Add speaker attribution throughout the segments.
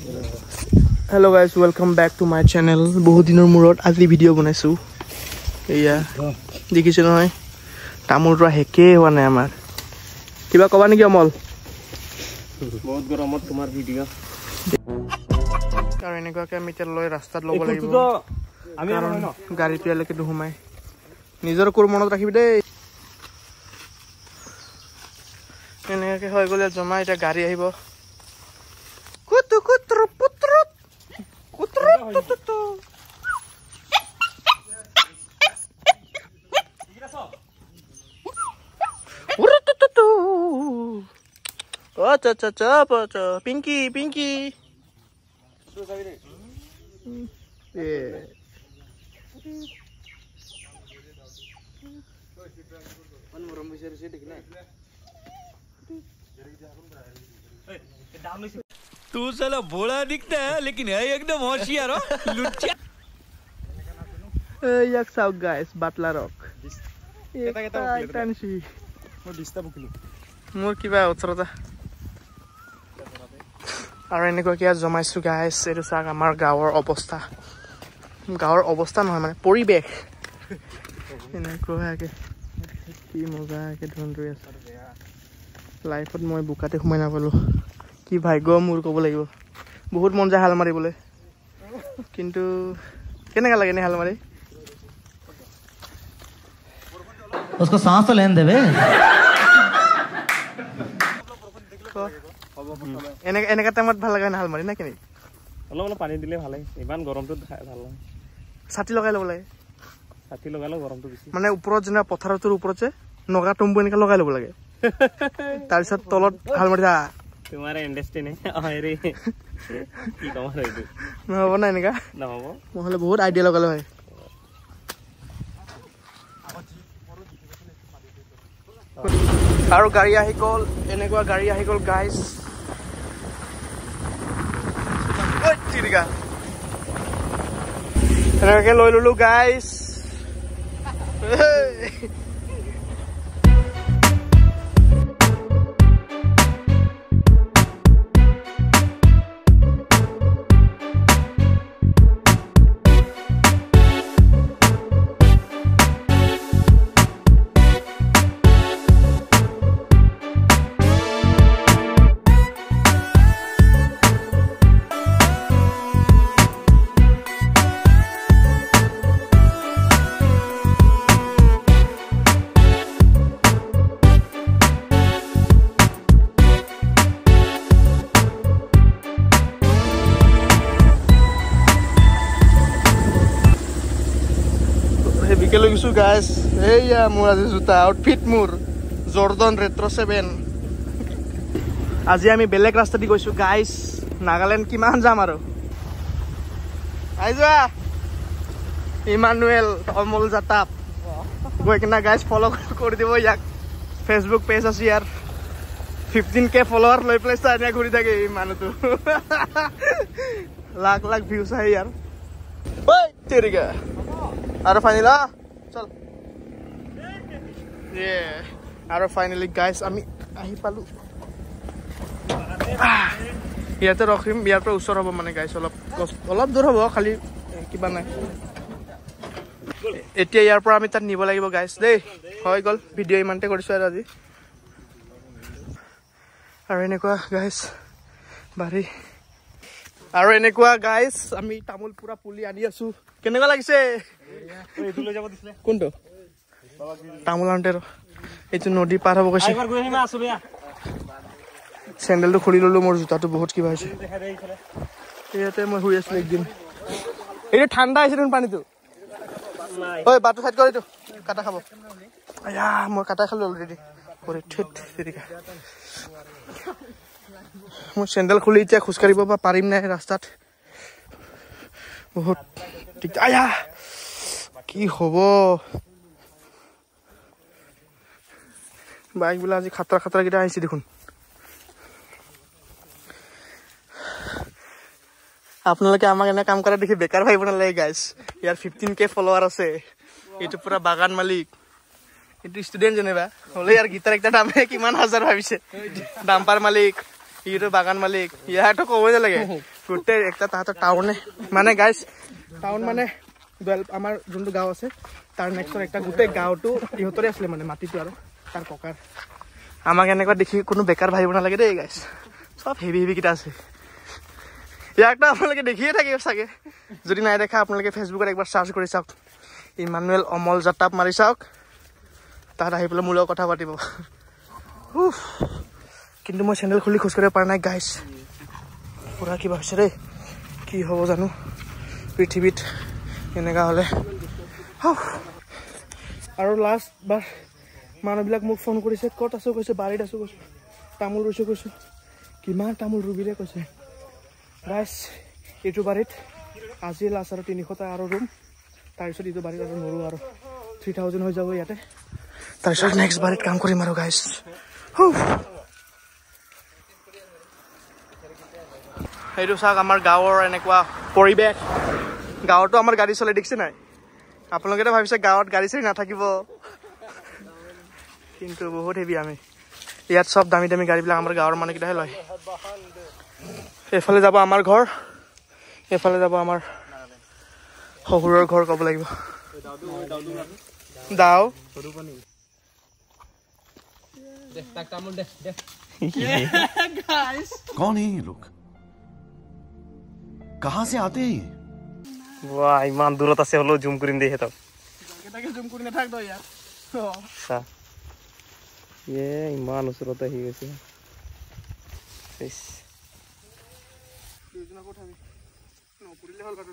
Speaker 1: Hello guys, welcome back to my channel. বহুত দিনৰ মূৰত আজি ভিডিও বনাইছো। এয়া দেখিছে নহয় তামোলটো হেকে হোৱা নাই আমাৰ। কিবা কবা নেকি অমল?
Speaker 2: বহুত গৰমত তোমাৰ ভিডিও।
Speaker 1: আৰু এনেকুৱাকে আমি তেল লৈ ৰাস্তাত ল'ব লাগিব।
Speaker 2: আমি নহয় ন
Speaker 1: গাড়ীটো এলৈকে নুহুমাই। নিজৰ কোৰ মনত ৰাখিবি দেই। এনেকুৱাকে হৈ গ'লে জমা এতিয়া গাড়ী আহিব। কুতু কুতু পুত্ৰু কুতু তুতু Pinky, Pinky. Yeah.
Speaker 3: तू साला भोला दिखता है लेकिन है एकदम होशियार हो लुच्चा
Speaker 1: yak sao guys Batla Rock tansi মোৰ কিবা উত্তৰতা আৰু এনেকুৱা কিয়া জমাইছো গাইস এটো চাক আমাৰ গাঁৱৰ অৱস্থা নহয় মানে পৰিবেশ এনেকুৱাকে কি মজাকে ধুন্দুই আছে লাইফত মই বুকাতে ঘুমাই নাপালো কি ভাগ্য মোৰ ক'ব লাগিব বহুত মন যায় হাল মাৰিবলৈ কিন্তু কেনেকা লাগে নে হাল মাৰি
Speaker 4: उसको सांस तो लेने देबे
Speaker 1: এনেকা টাইমত ভাল লাগে না হাল মাৰি না কেনে
Speaker 2: অলপ অলপ পানী দিলে ভালে ইমান গৰমটো ভাল নহয়
Speaker 1: ছাতি লগাই ল'ব লাগে
Speaker 2: ছাতি লগালে গৰমটো বেছি
Speaker 1: মানে ওপৰত যেনে পথাৰটোৰ ওপৰত যে নগা টম্বু এনেকা লগাই ল'ব লাগে তাৰপিছত তলত হাল মাৰি যা
Speaker 2: তোমাৰ ইণ্ডাষ্ট্ৰি নে আৰে কি কাম হয় এইটো
Speaker 1: নহ'ব না এনেকা
Speaker 2: নহ'ব
Speaker 1: নহ'লে বহুত আইডিয়া লগালে হয় আৰু গাড়ী আহি গ'ল এনেকুৱা গাড়ী আহি গ'ল গাইস ঐ তিৰিকা এনেকৈ লৈ ললো গাইস হেভিকে লৈ গৈছো গাইস এইয়া মোৰ আজি জোতা আউটফিট মোৰ জৰ্ডন ৰেট্ৰ 7 আজি আমি বেলেগ ৰাস্তা দি গৈছো গাইস নাগালেণ্ড কিমান যাম আৰু আই যোৱা ইমানুৱেল অমল জাতাপ গৈ কিনা গাইস ফলো কৰি দিব ইয়াক ফেচবুক পেজ আছে ইয়াৰ 15K ফলোৱাৰ লৈ পেলাই চাইনা ঘূৰি থাকে এই মানুহটো লাখ লাখ ভিউজ আহে ইয়াৰ ঐ তেৰিকা আৰু ফাইনেল চল আৰু ফাইনেলি গাইস আমি আহি পালো ইয়াতে ৰখিম ইয়াৰ পৰা ওচৰ হ'ব মানে গাইস অলপ দূৰ হ'ব খালি কিবা নাই এতিয়া ইয়াৰ পৰা আমি তাত নিব লাগিব গাইস দেই হৈ গ'ল ভিডিঅ' ইমানতে কৰিছো আৰু আজি আৰু এনেকুৱা গাইস বাৰী আৰু এনেকুৱা গাইস আমি তামোল পুৰা পুলি আনি আছো কেনেকুৱা লাগিছে
Speaker 2: এইটো লৈ যাব দিছিলে
Speaker 1: কোনটো তামোল আনতে এইটো নদী পাৰ হ'ব কৈছে
Speaker 2: এবাৰ গৈ আহিম আছো বে
Speaker 1: চেন্ডেলটো খুলি ললো মোৰ জোতাটো বহুত কিবা হৈছে ইয়াতে মই শুই আছিলো একদিন এইটো ঠাণ্ডা হৈছে দেখোন পানীটো ঐ বাটটো চাইড কৰ এইটো কাটা খাব আয়া মই কাটা খালো অলৰেডি কৰি ঠেট তেৰিকা মই চেন্ডেল খুলি এতিয়া খোজকাঢ়িব পাৰিম নাই ৰাস্তাত বহুত আয়া কি হ'ব বাইক বোলা আজি খাতৰা কেইটা আহিছে দেখোন আপোনালোকে আমাক এনে কাম কৰা দেখি বেকাৰ ভাবিব নালাগে গাইস ইয়াৰ 15K ফলোৱাৰ আছে এইটো পুৰা বাগান মালিক এইটো ষ্টুডেন্ট জনেবা হলে ইয়াৰ গিটাৰ একটা দামে কিমান হাজাৰ ভাবিছে ডাম্পাৰ মালিক এইটো বাগান মালিক ইয়াৰটো ক'বই নালাগে গোটেই একটা তাহাঁতৰ টাউনে মানে গাইজ টাউন মানে আমাৰ যোনটো গাঁও আছে তাৰ নেক্সটৰ একটা গোটেই গাঁওটো ইহঁতৰে আছিলে মানে মাটিটো আৰু তাৰ ককাৰ আমাক এনেকুৱা দেখি কোনো বেকাৰ ভাবিব নালাগে দেই গাইজ সব হেভি কেইটা আছে ইয়াকতো আপোনালোকে দেখিয়ে থাকিব চাগে যদি নাই দেখা আপোনালোকে ফেচবুকত একবাৰ চাৰ্চ কৰি চাওক ইমানুৱেল অমল জাটাপ মাৰি চাওক তাত আহি পেলাই মোৰ লগত কথা পাতিব কিন্তু মই চেণ্ডেল খুলি খোজকাঢ়িব পৰা নাই গাইজ পুৰা কিবা হৈছে দেই কি হ'ব জানো পৃথিৱীত এনেকুৱা হ'লে আৰু লাষ্ট বাৰ মানুহবিলাক মোক ফোন কৰিছে ক'ত আছো কৈছে বাৰীত আছো কৈছো তামোল ৰুইছোঁ কৈছোঁ কিমান তামোল ৰুবিৰে কৈছে গাইজ এইটো বাৰীত আজি লাষ্ট আৰু 300টা আৰু ৰুম তাৰপিছত এইটো বাৰীত আৰু নৰু আৰু 3000 হৈ যাব ইয়াতে তাৰপিছত নেক্সট বাৰীত কাম কৰিম আৰু গাইজ সেইটো চাওক আমাৰ গাঁৱৰ এনেকুৱা পৰিৱেশ গাঁৱতো আমাৰ গাড়ী চলে দেখিছে নাই আপোনালোকেতো ভাবিছে গাঁৱত গাড়ী চাড়ী নাথাকিব কিন্তু বহুত হেভি আমি ইয়াত চব দামী দামী গাড়ীবিলাক আমাৰ গাঁৱৰ মানুহকেইটাহে লয় এইফালে যাব আমাৰ ঘৰ এইফালে যাব আমাৰ শহুৰৰ ঘৰ ক'ব লাগিব দাও
Speaker 3: कौन है ये लोग कहाँ से आते हैं
Speaker 2: वाह इमान दूरत আছে হলো জুম কৰিম দেই হেতক
Speaker 1: এটাকে জুম কৰি নাথাক তই ইয়াত
Speaker 2: চা ইমান ওচৰত আহি গৈছে ইস
Speaker 1: দুজনা কোঠাবি নপৰিলে হ'ল বাৰু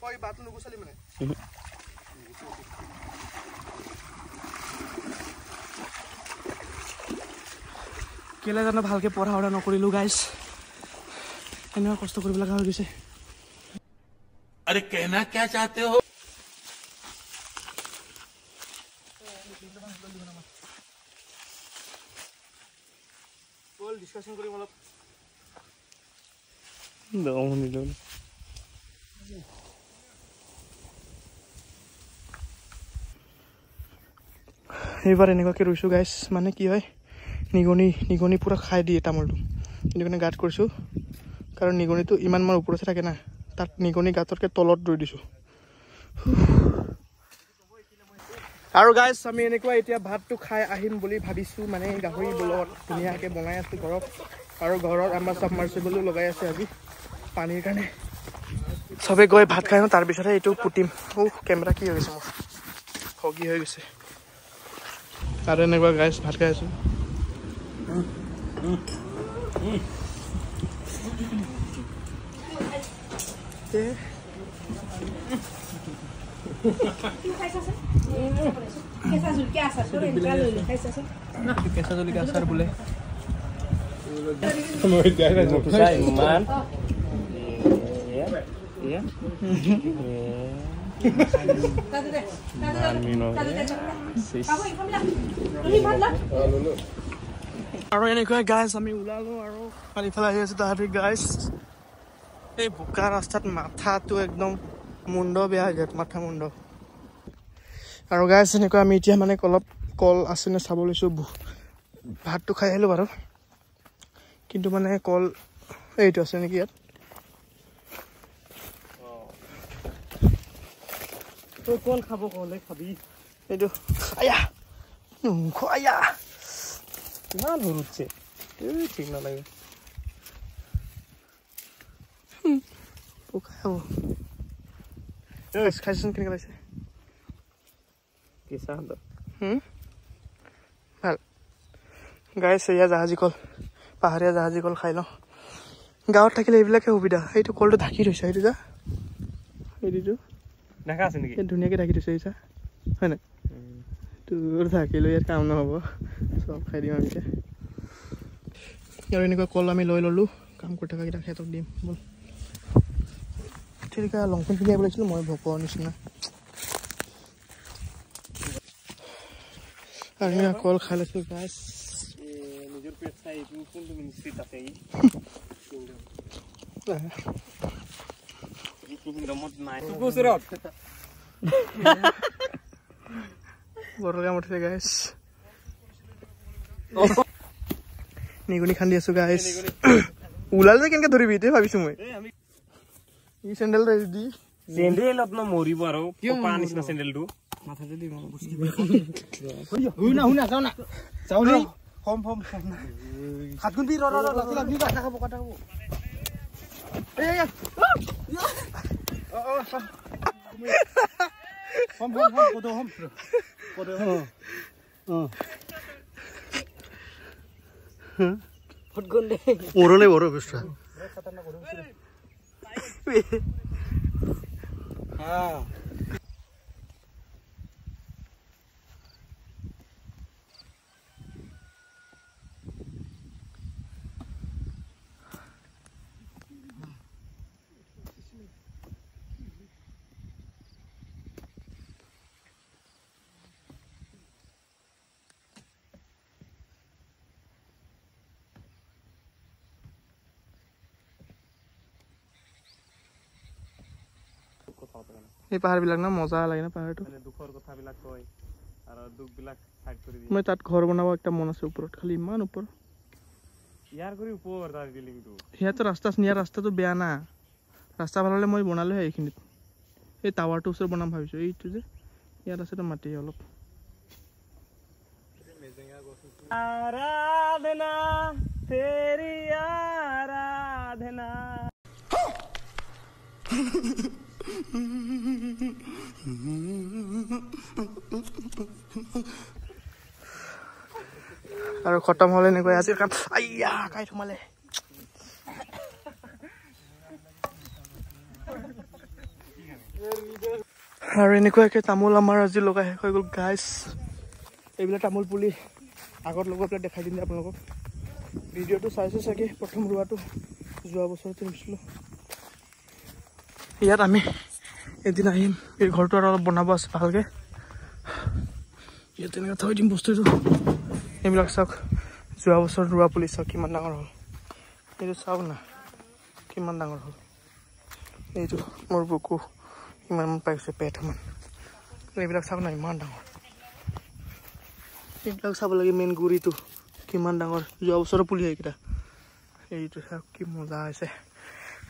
Speaker 1: কই বাত নুগুছালি মানে কেলে জানো ভালকে পঢ়া শুনা নকৰিলো গাইজ এনেকুৱা কষ্ট কৰিব লগা হৈ গৈছে
Speaker 3: अरे कहना क्या चाहते हो
Speaker 1: বল ডিসকাশন কৰিম অলপ
Speaker 2: দম নিলো
Speaker 1: এইবাৰ এনেকুৱাকৈ ৰুইছোঁ গাইজ মানে কি হয় নিগনি পুৰা খাই দিয়ে তামোলটো সেইটো কাৰণে গাঁত কৰিছোঁ কাৰণ নিগনিটো ইমান মান ওপৰতে থাকে না তাত নিগনি গাঁততকৈ তলত ৰুই দিছোঁ আৰু গাইজ আমি এনেকুৱা এতিয়া ভাতটো খাই আহিম বুলি ভাবিছোঁ মানে গাহৰি লগত ধুনীয়াকৈ বনাই আছোঁ ঘৰত আৰু ঘৰত আমাৰ চাবমাৰ্চিবলো লগাই আছে আজি পানীৰ কাৰণে চবে গৈ ভাত খাই লওঁ তাৰপিছতহে এইটো পুতিম কেমেৰা কি হৈ গৈছে মোৰ হগি হৈ গৈছে আৰু এনেকুৱা গাইজ ভাত খাই আছোঁ কেঁচা জলকীয়া আচাৰ বোলে
Speaker 2: ইমান
Speaker 1: আৰু এনেকুৱা গাইজ আমি ওলালো আৰু ইফালে আহি আছো তাহাঁতি গাইজ এই বোকা ৰাস্তাত মাথাটো একদম মুণ্ড বেয়া হৈ যায় মাথা মুণ্ড আৰু গাইজ এনেকুৱা আমি এতিয়া মানে অলপ কল আছে নে চাব লৈছোঁ ভাতটো খাই আহিলোঁ বাৰু কিন্তু মানে কল এইটো আছে নেকি ইয়াত
Speaker 2: তই কল খাব ক'লে খাবি
Speaker 1: এইটো আয়া আয়া
Speaker 2: ইমান সৰুছে ঠিক নালাগে
Speaker 1: পোকা হ'ব খাইছোন কেনেকৈ লাগিছে
Speaker 2: কেঁচা
Speaker 1: ভাল গাইছ এয়া জাহাজী কল পাহাৰীয়া জাহাজী কল খাই লওঁ গাঁৱত থাকিলে এইবিলাকে সুবিধা এইটো কলটো ঢাকি থৈছে এইটো যা এইটো
Speaker 2: দেখা আছে নেকি
Speaker 1: ধুনীয়াকৈ ঢাকি থৈছে এইচা হয় নাই তোৰ ঢাকিলৈ ইয়াত কাম নহ'ব চব খাই দিম আমি এতিয়া আৰু এনেকুৱা কল আমি লৈ ল'লোঁ কাম কৰি থকাকেইটা সিহঁতক দিম ব'ল ঠিক আছে লংপেণ্ট পিন্ধি আহিব লাগিছিলোঁ মই ভকৰ নিচিনা আৰু এনেকুৱা কল খাই লৈছোঁ গাছ
Speaker 2: নিজৰ পেট চাই কোনটো মিনিষ্ট্ৰী তাতে বৰ কাম উঠিছে গাইছ নিগনি খান্দি আছো গাইছ
Speaker 1: ওলালে কেনেকৈ ধৰিবি এইটোৱে ভাবিছোঁ মই ই চেণ্ডেল দি
Speaker 2: চেণ্ডেল আপোনাৰ মৰিব আৰু পপা নিচিনা চেণ্ডেলটো
Speaker 1: মাথাতে দিম
Speaker 5: শুনা যাওঁ না যাওঁ দেই কম হাত গুণ ৰ লাগি কাটা খাব
Speaker 1: ওৰলে বৰ অৱস্থা এই পাহাৰবিলাক না মজা লাগে না পাহাৰটো
Speaker 2: দুখৰ কথাবিলাক কয় আৰু দুখবিলাক সাইড কৰি দিয়ে
Speaker 1: মই তাত ঘৰ বনাব একটা মন আছে ওপৰত খালি ইমান ওপৰ
Speaker 2: ইয়াৰ কৰি ওপৰ দাৰ্জিলিংটো
Speaker 1: সিহঁতৰ নিয়াৰ ৰাস্তাটো বেয়া না ৰাস্তা ভাল হ'লে মই বনালোঁ হয় এইখিনিত এই টাৱাৰটো ওচৰত বনাম ভাবিছোঁ এইটো যে ইয়াত আছেতো মাটি অলপ
Speaker 2: আৰাধনা তেৰি আৰাধনা
Speaker 1: আৰু খতম হ'লে এনেকৈ আজিৰ কাম আইয়া কাই সোমালে আৰু এনেকুৱাকৈ তামোল আমাৰ আজি লগাই শেষ হৈ গ'ল গাইছ এইবিলাক তামোল পুলি আগত লগাই পেলাই দেখাই দিম আপোনালোকক ভিডিঅ'টো চাইছোঁ চাগে প্ৰথম ৰোৱাটো যোৱা বছৰতে ৰুইছিলোঁ ইয়াত আমি এদিন আহিম এই ঘৰটো আৰু অলপ বনাব আছে ভালকৈ ইয়াত তেনেকৈ থৈ দিম বস্তুটো এইবিলাক চাওক যোৱা বছৰ ৰোৱা পুলি চাওক কিমান ডাঙৰ হ'ল এইটো চাওক না কিমান ডাঙৰ হ'ল এইটো মোৰ বুকু ইমান পাইছে পেট সমান এইবিলাক চাওক না ইমান ডাঙৰ এইবিলাক চাব লাগে মেইন গুৰিটো কিমান ডাঙৰ যোৱা বছৰৰ পুলি এইকেইটা এইটো চাওক কি মজা হৈছে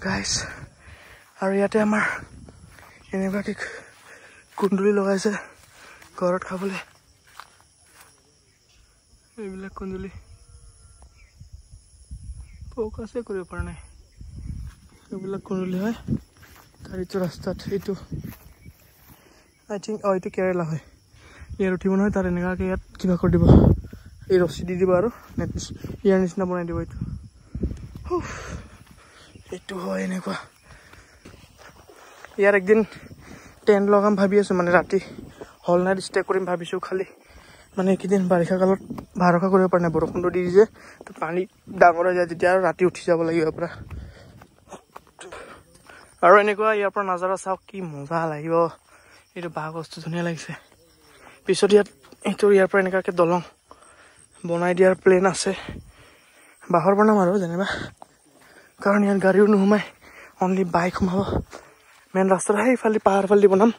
Speaker 1: গাইছ আৰু ইয়াতে আমাৰ এনেকুৱাকৈ কুন্দুলি লগাইছে ঘৰত খাবলৈ এইবিলাক কুন্দুলি ফ'কাছে কৰিব পৰা নাই এইবিলাক কুন্দুলি হয় গাড়ীটো ৰাস্তাত এইটো আই থিংক এইটো কেৰেলা হয় ইয়াত উঠিব নহয় তাত এনেকুৱাকৈ ইয়াত কিবা কৰি দিব এই ৰছী দি দিব আৰু নেট ইয়াৰ নিচিনা বনাই দিব এইটো এইটো হয় এনেকুৱা ইয়াৰ একদিন টেণ্ট লগাম ভাবি আছোঁ মানে ৰাতি হল নাইট ষ্টে কৰিম ভাবিছোঁ খালি মানে এইকেইদিন বাৰিষা কালত ভৰসা কৰিব পৰা নাই বৰষুণটো দি যে তো পানী ডাঙৰ হৈ যায় তেতিয়া আৰু ৰাতি উঠি যাব লাগিব ইয়াৰ পৰা আৰু এনেকুৱা ইয়াৰ পৰা নাজাৰা চাওক কি মজা লাগিব এইটো বাঁহ গছটো ধুনীয়া লাগিছে পিছত ইয়াত এইটো ইয়াৰ পৰা এনেকুৱাকৈ দলং বনাই দিয়াৰ প্লেন আছে বাঁহৰ বনাম আৰু যেনিবা কাৰণ ইয়াত গাড়ীও নোসোমায় অনলি বাইক সোমাব মেইন ৰাস্তাত সেইফালে পাহাৰ ফালে বনাম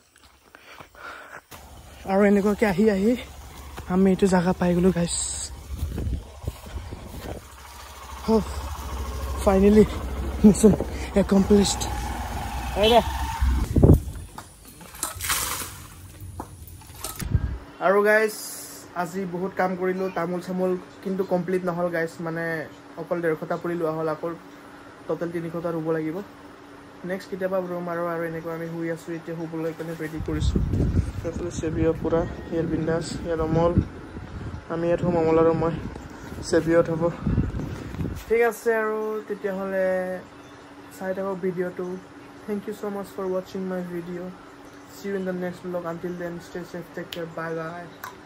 Speaker 1: আৰু এনেকুৱাকৈ আহি আহি আমি এইটো জেগা পাই গ'লোঁ গাইছ ফাইনেলি মিছন একমপ্লিছড আৰু গাইছ আজি বহুত কাম কৰিলোঁ তামোল চামোল কিন্তু কমপ্লিট নহ'ল গাইছ মানে অকল 150টা পুলি লোৱা হ'ল আকৌ টোটেল 300টা ৰুব লাগিব নেক্সট কেতিয়াবা ৰুম আৰু এনেকুৱা আমি শুই আছোঁ এতিয়া শুবলৈ কাৰণে ৰেডি কৰিছোঁ এইফালে চেবিঅ পূৰা ইয়াৰ বিন্দাছ ইয়াৰ অমল আমি ইয়াত শুম অমল আৰু মই চেবিঅত হ'ব ঠিক আছে আৰু তেতিয়াহ'লে চাই থাকক ভিডিঅ'টো thank you so' much for ৱাচিং my video' see you in the next vlog until then stay safe take care bye guys